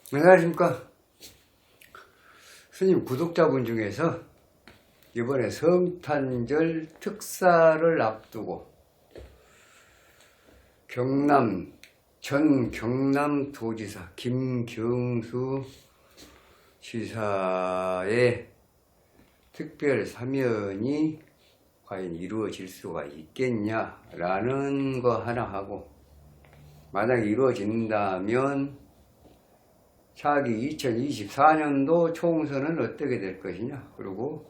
안녕하십니까. 스님 구독자분 중에서 이번에 성탄절 특사를 앞두고 전 경남도지사 김경수 지사의 특별 사면이 과연 이루어질 수가 있겠냐라는 거 하나 하고, 만약에 이루어진다면 차기 2024년도 총선은 어떻게 될 것이냐, 그리고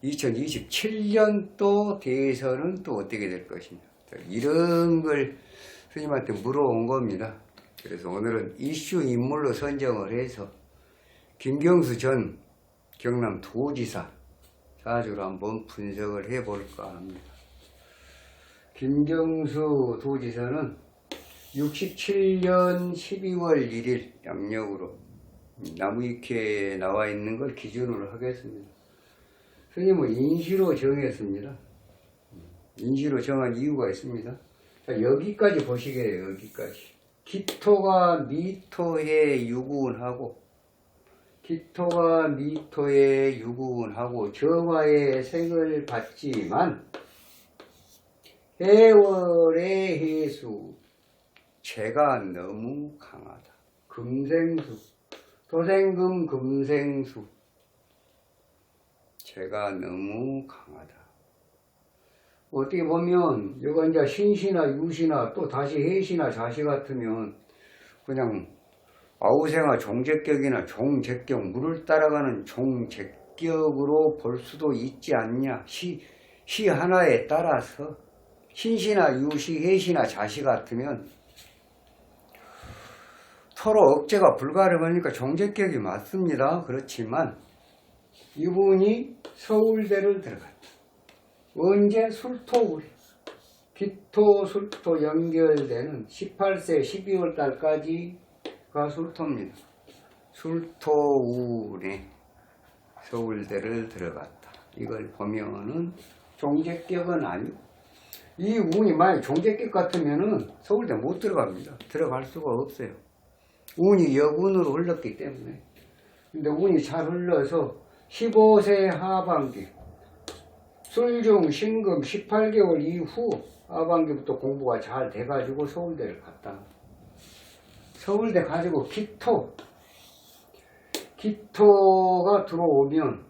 2027년도 대선은 또 어떻게 될 것이냐, 이런 걸 스님한테 물어온 겁니다. 그래서 오늘은 이슈 인물로 선정을 해서 김경수 전 경남도지사 사주로 한번 분석을 해볼까 합니다. 김경수 도지사는 67년 12월 1일 양력으로 나무위키에 나와 있는 걸 기준으로 하겠습니다. 스님은 인시로 정했습니다. 인시로 정한 이유가 있습니다. 자, 여기까지 보시게요. 여기까지. 기토가 미토에 유구운하고, 정화의 색을 받지만 해월의 해수 재가 너무 강하다. 금생수, 토생금 금생수, 재가 너무 강하다. 어떻게 보면 이거 이제 신시나 유시나 또 다시 해시나 자시 같으면 그냥 아우생화 종제격이나 종제격, 물을 따라가는 종제격으로 볼 수도 있지 않냐. 시 하나에 따라서 신시나 유시, 해시나 자시 같으면 서로 억제가 불가능하니까 종제격이 맞습니다. 그렇지만 이분이 서울대를 들어갔다. 언제? 술토우리. 기토, 술토 연결되는 18세 12월 달까지가 술토입니다. 술토운에 서울대를 들어갔다. 이걸 보면은 종제격은 아니고, 이 운이 만약 종제격 같으면은 서울대 못 들어갑니다. 들어갈 수가 없어요. 운이 역운으로 흘렀기 때문에. 근데 운이 잘 흘러서 15세 하반기, 술중 신금 18개월 이후 하반기부터 공부가 잘 돼가지고 서울대를 갔다. 서울대 가지고 기토가 들어오면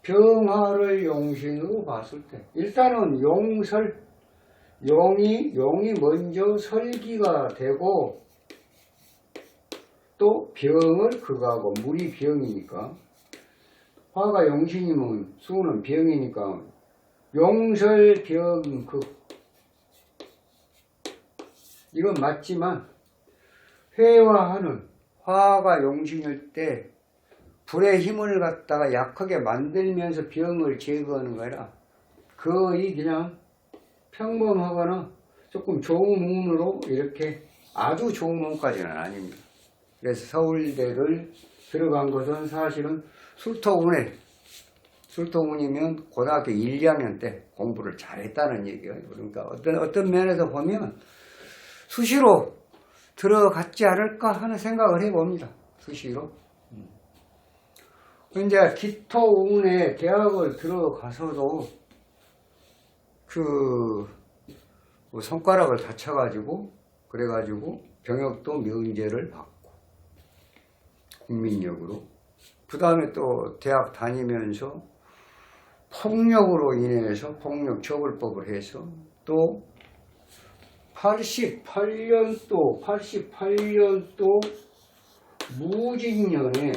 병화를 용신으로 봤을 때 일단은 용이 먼저 설기가 되고, 또 병을 극하고, 물이 병이니까, 화가 용신이면 수는 병이니까 용설병극, 이건 맞지만 회화하는, 화가 용신일 때 불의 힘을 갖다가 약하게 만들면서 병을 제거하는 거라 거의 그냥 평범하거나 조금 좋은 운으로, 이렇게 아주 좋은 운까지는 아닙니다. 그래서 서울대를 들어간 것은 사실은 술토운이면 고등학교 1, 2학년 때 공부를 잘했다는 얘기예요. 그러니까 어떤 면에서 보면 수시로 들어갔지 않을까 하는 생각을 해봅니다. 수시로. 이제 기토운에 대학을 들어가서도 손가락을 다쳐가지고, 그래가지고 병역도 면제를 받고, 국민력으로. 그 다음에 또 대학 다니면서 폭력으로 인해서 폭력처벌법을 해서 또 88년도 무직년에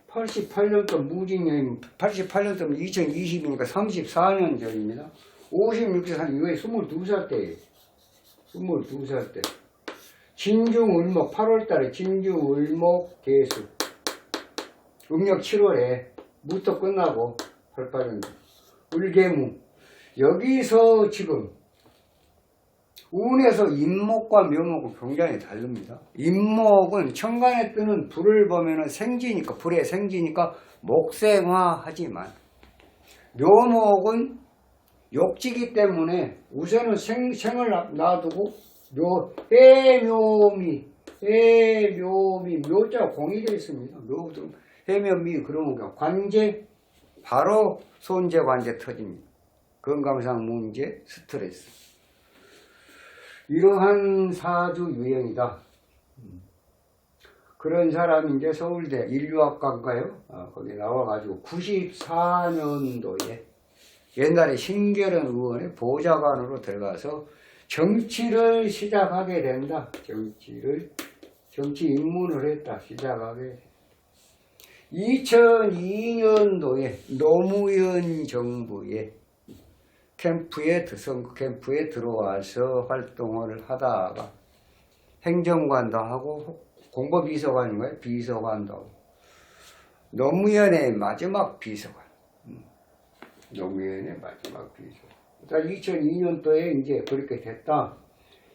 88년도면 2020이니까 34년 전입니다. 56세 한 이후에 22살 때예요. 22살 때. 진중을목, 8월달에 진중을목 개수. 음력 7월에 무토 끝나고 88년도. 을개무. 여기서 지금 운에서 인목과 묘목은 굉장히 다릅니다. 인목은 천간에 뜨는 불을 보면은 생지니까, 불의 생지니까 목생화하지만, 묘목은 욕지기 때문에 우선은 생을 놔두고 해묘미, 해묘미, 묘자 공이 되어 있습니다. 묘, 해묘미, 그러면 관제, 바로 손재 관제 터집니다. 건강상 문제, 스트레스. 이러한 사주 유형이다. 그런 사람이 이제 서울대 인류학과인가요? 거기 나와가지고 94년도에 옛날에 신결은 의원의 보좌관으로 들어가서 정치를 시작하게 된다. 정치 입문을 했다. 시작하게. 2002년도에 노무현 정부의 선거 캠프에 들어와서 활동을 하다가 행정관도 하고 공보비서관인가요? 비서관도 하고 노무현의 마지막 비서관. 노무현의 마지막 비서관. 2002년도에 이제 그렇게 됐다.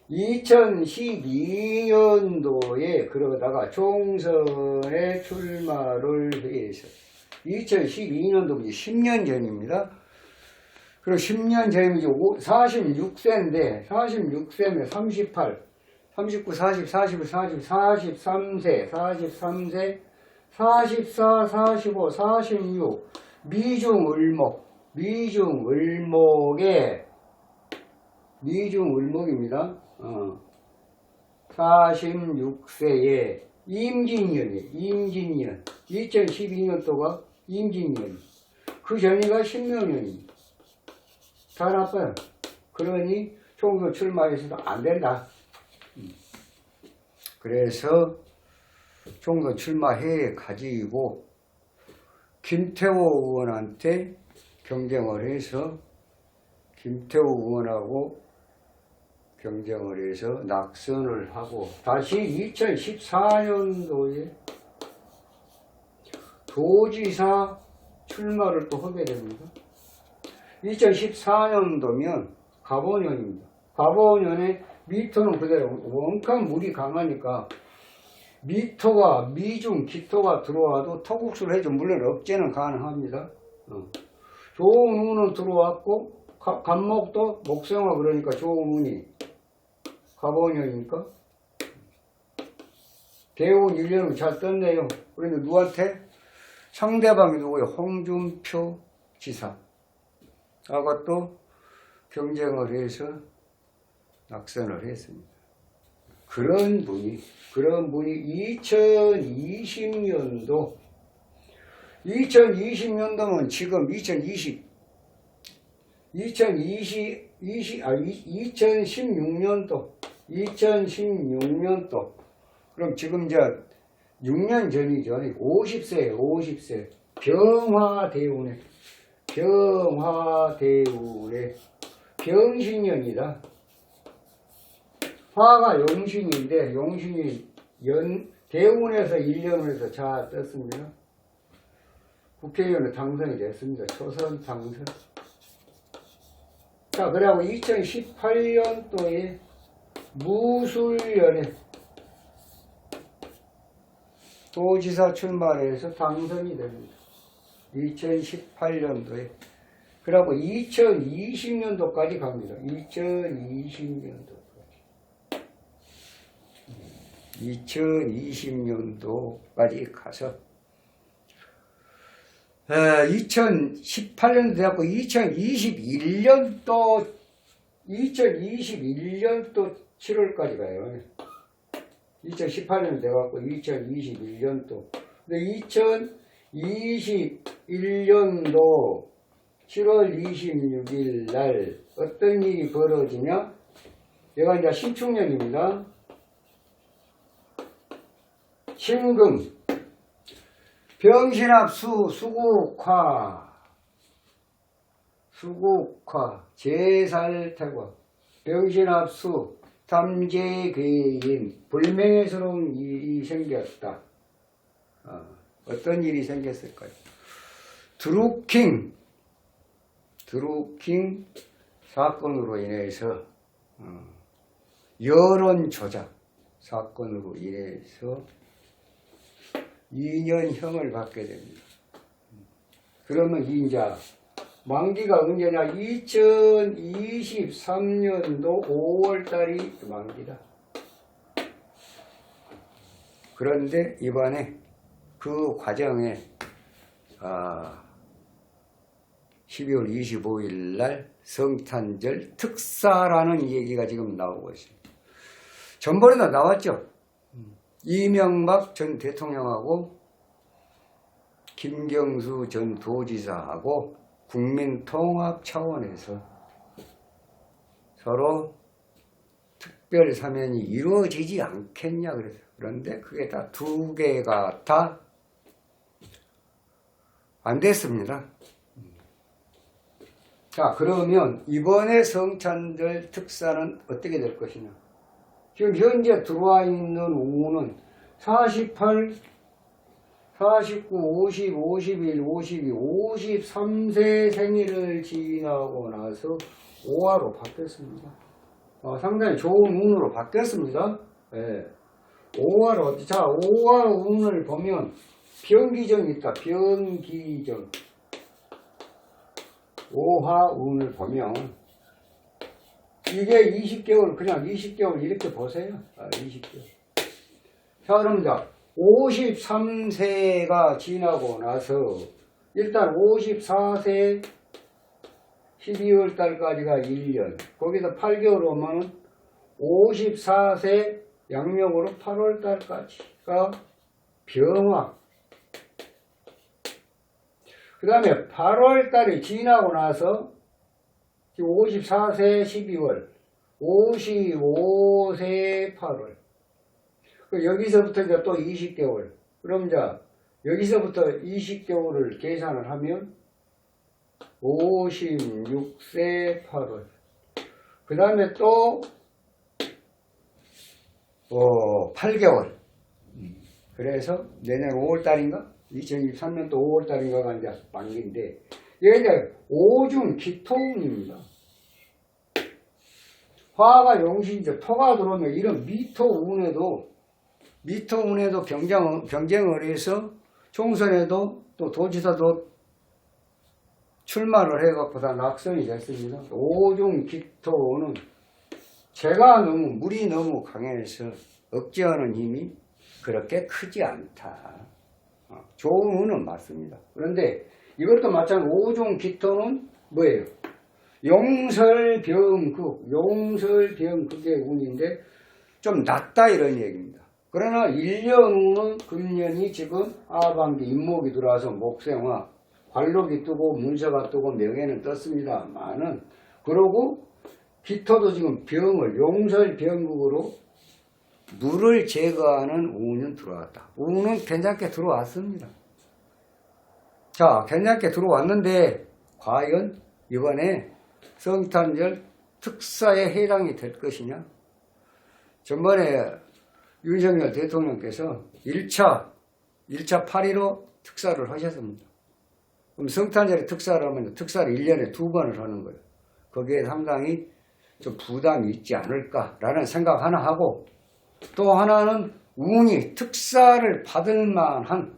2012년도에 그러다가 총선에 출마를 해서 2012년도 10년 전입니다. 그리고 10년 전이면 46세인데 46세면 38, 39, 40, 41, 40, 43세, 44, 45, 46 미중을목입니다. 46세에 임진년 2012년도가 임진년 그 전이가 신명년입니다. 다 나빠요. 그러니 총선 출마해서도 안 된다. 그래서 총선 출마해 가지고 김태호 의원한테 경쟁을 해서 김태호 의원하고 경쟁을 해서 낙선을 하고 다시 2014년도에 도지사 출마를 또 하게 됩니다. 2014년도면 갑오년입니다. 갑오년에 미토는 그대로 원칸 물이 강하니까 미토가 미중 기토가 들어와도 토국수를 해도 물론 억제는 가능합니다. 좋은 운은 들어왔고 간목도 목성화 그러니까 좋은 운이 갑오년이니까 대운 1년은 잘 떴네요. 그런데 누구한테? 상대방이 누구예요? 홍준표 지사. 하고 또 경쟁을 해서 낙선을 했습니다. 그런 분이 2020년도면 지금 2016년도 그럼 지금 이제 6년 전이죠. 50세예요. 50세 병화대운에 병신년이다. 화가 용신인데 용신이 대운에서 1년을 해서 잘 떴습니다. 국회의원은 당선이 됐습니다. 초선 당선. 자, 그리고 2018년도에 무술년에 도지사 출마를 해서 당선이 됩니다. 2018년도에. 그리고 2020년도까지 갑니다. 2020년도까지 가서 2018년도 되었고 2021년도 7월까지 가요. 2018년 돼갖고 2021년도. 근데 2021년도 7월 26일 날 어떤 일이 벌어지냐? 얘가 이제 신축년입니다. 신금, 병신합수, 수국화, 제살태과, 병신합수, 탐재괴인, 불명예스러운 일이 생겼다. 어떤 일이 생겼을까요? 드루킹 사건으로 인해서 여론 조작 사건으로 인해서 2년형을 받게 됩니다. 그러면 이제 만기가 언제냐? 2023년도 5월달이 만기다. 그런데 이번에 그 과정에 12월 25일 날 성탄절 특사라는 얘기가 지금 나오고 있습니다. 전번에도 나왔죠. 이명박 전 대통령하고 김경수 전 도지사하고 국민통합 차원에서 서로 특별 사면이 이루어지지 않겠냐 그래서. 그런데 그게 다 두 개가 다 안 됐습니다. 자, 그러면 이번에 성탄절 특사는 어떻게 될 것이냐. 지금 현재 들어와 있는 우는 48, 49, 50, 51, 52, 53세 생일을 지나고 나서 5화로 바뀌었습니다. 상당히 좋은 운으로 바뀌었습니다. 네. 5화로, 자, 5화 운을 보면 변기정이 있다. 변기정. 5화 운을 보면 이게 20개월, 그냥 20개월 이렇게 보세요. 20개월. 자, 그럼 자, 53세가 지나고 나서 일단 54세 12월 달까지가 1년. 거기서 8개월 오면 54세 양력으로 8월 달까지가 병화. 그 다음에 8월 달이 지나고 나서 54세 12월, 55세 8월. 여기서부터 이제 또 20개월. 그럼 이제 여기서부터 20개월을 계산을 하면 56세 8월. 그 다음에 또 8개월. 그래서 내년 5월달인가? 2023년도 5월달인가가 이제 만기인데, 이게 이제 오중 기토운입니다. 화가 용신이죠. 토가 들어오면 이런 미토운에도 경쟁을 해서 총선에도 또 도지사도 출마를 해갖고 다 낙선이 됐습니다. 오중 기토운은 물이 너무 강해서 억제하는 힘이 그렇게 크지 않다. 좋은 운은 맞습니다. 그런데 이것도 마찬가지로 오중 기토는 뭐예요? 용설병극의 운인데 좀 낮다 이런 얘기입니다. 그러나 1년 운은 금년이 지금 하반기 인목이 들어와서 목생화, 관록이 뜨고 문서가 뜨고 명예는 떴습니다만은, 그러고 기토도 지금 용설병극으로 물을 제거하는 운은 들어왔다. 운은 괜찮게 들어왔습니다. 자, 괜찮게 들어왔는데 과연 이번에 성탄절 특사에 해당이 될 것이냐? 전번에 윤석열 대통령께서 1차 8.15 특사를 하셨습니다. 그럼 성탄절에 특사를 하면 특사를 1년에 2번을 하는 거예요. 거기에 상당히 좀 부담이 있지 않을까라는 생각 하나 하고, 또 하나는 운이 특사를 받을 만한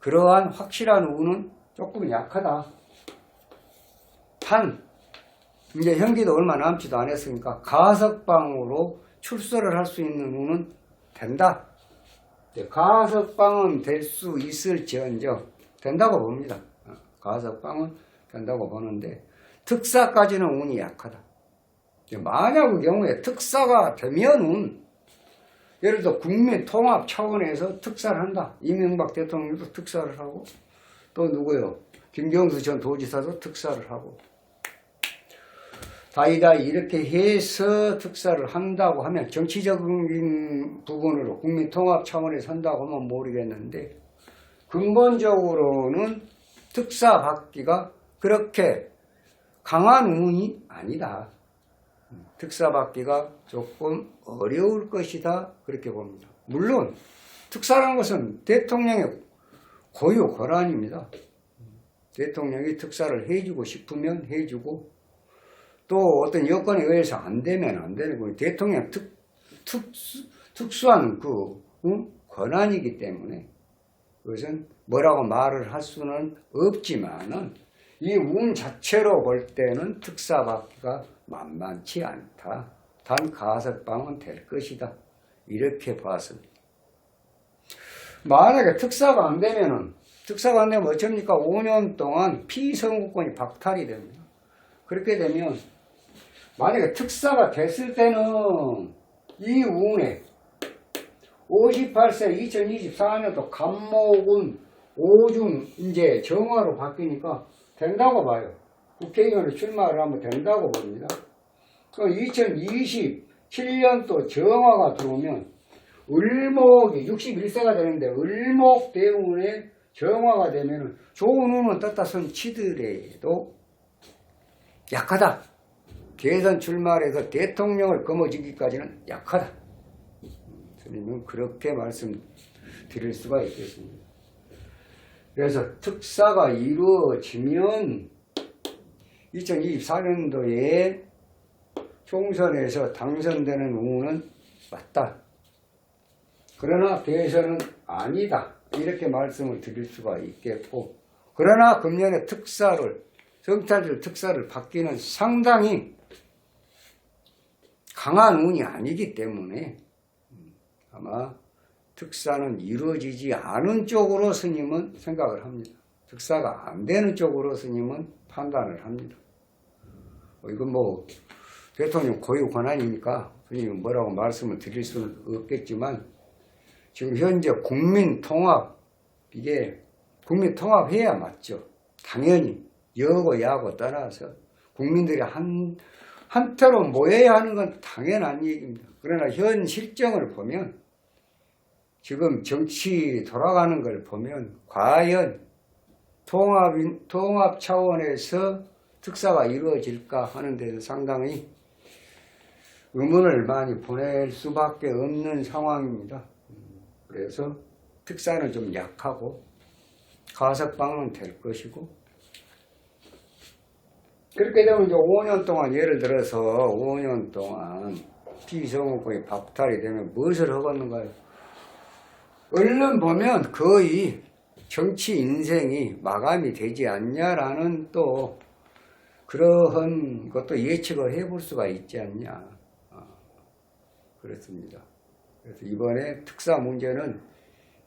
그러한 확실한 운은 조금 약하다. 이제 현기도 얼마 남지도 않았으니까 가석방으로 출소를 할 수 있는 운은 된다. 가석방은 될 수 있을지언정 된다고 봅니다. 가석방은 된다고 보는데 특사까지는 운이 약하다. 만약 그 경우에 특사가 되면은 예를 들어 국민 통합 차원에서 특사를 한다. 이명박 대통령도 특사를 하고, 또 누구요? 김경수 전 도지사도 특사를 하고, 다이다 이렇게 해서 특사를 한다고 하면, 정치적인 부분으로 국민 통합 차원에서 한다고 하면 모르겠는데, 근본적으로는 특사 받기가 그렇게 강한 운이 아니다. 특사 받기가 조금 어려울 것이다, 그렇게 봅니다. 물론 특사라는 것은 대통령의 고유 권한입니다. 대통령이 특사를 해주고 싶으면 해주고, 또 어떤 여건에 의해서 안 되면 안 되는 거예요. 대통령 특수한 권한이기 때문에 그것은 뭐라고 말을 할 수는 없지만은, 이 운 자체로 볼 때는 특사 받기가 만만치 않다. 단 가석방은 될 것이다. 이렇게 봤습니다. 만약에 특사가 안 되면 어쩝니까? 5년 동안 피선거권이 박탈이 됩니다. 그렇게 되면 만약에 특사가 됐을 때는 이 운에 58세 2024년도 간목운 오중 이제 정화로 바뀌니까 된다고 봐요. 국회의원에 출마를 하면 된다고 봅니다. 그럼 2027년도 정화가 들어오면 을목이 61세가 되는데 을목 대운에 정화가 되면 좋은 운은 떴다 손 치더라도 약하다. 대선 출마를 해서 대통령을 거머쥐기까지는 약하다. 스님은 그렇게 말씀드릴 수가 있겠습니다. 그래서 특사가 이루어지면 2024년도에 총선에서 당선되는 운은 맞다. 그러나 대선은 아니다. 이렇게 말씀을 드릴 수가 있겠고, 그러나 금년에 성탄절 특사를 받기는 상당히 강한 운이 아니기 때문에 아마 특사는 이루어지지 않은 쪽으로 스님은 생각을 합니다. 특사가 안 되는 쪽으로 스님은 판단을 합니다. 이건 뭐 대통령 고유 권한이니까 스님은 뭐라고 말씀을 드릴 수는 없겠지만, 지금 현재 국민통합, 이게 국민통합해야 맞죠. 당연히 여고 야고 떠나서 국민들이 한태로 모여야 하는 건 당연한 얘기입니다. 그러나 현 실정을 보면, 지금 정치 돌아가는 걸 보면 과연 통합 차원에서 특사가 이루어질까 하는 데는 상당히 의문을 많이 보낼 수밖에 없는 상황입니다. 그래서 특사는 좀 약하고 가석방은 될 것이고, 그렇게 되면 이제 5년 동안, 예를 들어서 5년 동안 피선거권이 박탈이 되면 무엇을 하겠는가요? 얼른 보면 거의 정치 인생이 마감이 되지 않냐라는 또 그러한 것도 예측을 해볼 수가 있지 않냐. 그렇습니다. 그래서 이번에 특사 문제는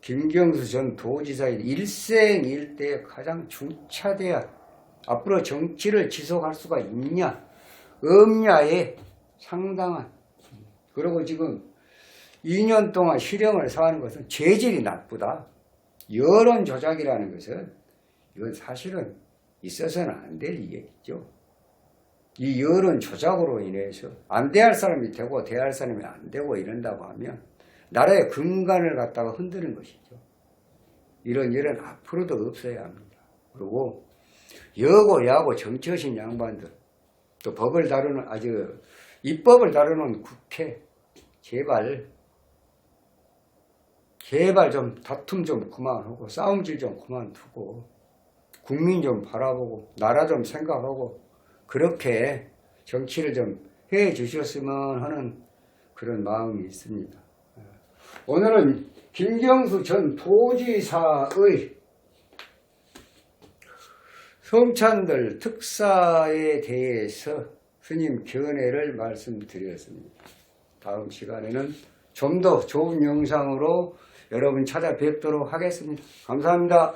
김경수 전 도지사의 일생일대에 가장 중차대한, 앞으로 정치를 지속할 수가 있냐 없냐에 상당한, 그리고 지금 2년 동안 실형을 사하는 것은 죄질이 나쁘다. 여론 조작이라는 것은 이건 사실은 있어서는 안 될 얘기죠. 이 여론 조작으로 인해서 안 대할 사람이 되고 대할 사람이 안 되고 이런다고 하면 나라의 근간을 갖다가 흔드는 것이죠. 이런 일은 앞으로도 없어야 합니다. 그리고 여고 야고 정치하신 양반들, 또 법을 다루는, 아주 입법을 다루는 국회, 제발 좀 다툼 좀 그만하고 싸움질 좀 그만두고 국민 좀 바라보고 나라 좀 생각하고 그렇게 정치를 좀 해 주셨으면 하는 그런 마음이 있습니다. 오늘은 김경수 전 도지사의 성찬들 특사에 대해서 스님 견해를 말씀드렸습니다. 다음 시간에는 좀 더 좋은 영상으로 여러분 찾아뵙도록 하겠습니다. 감사합니다.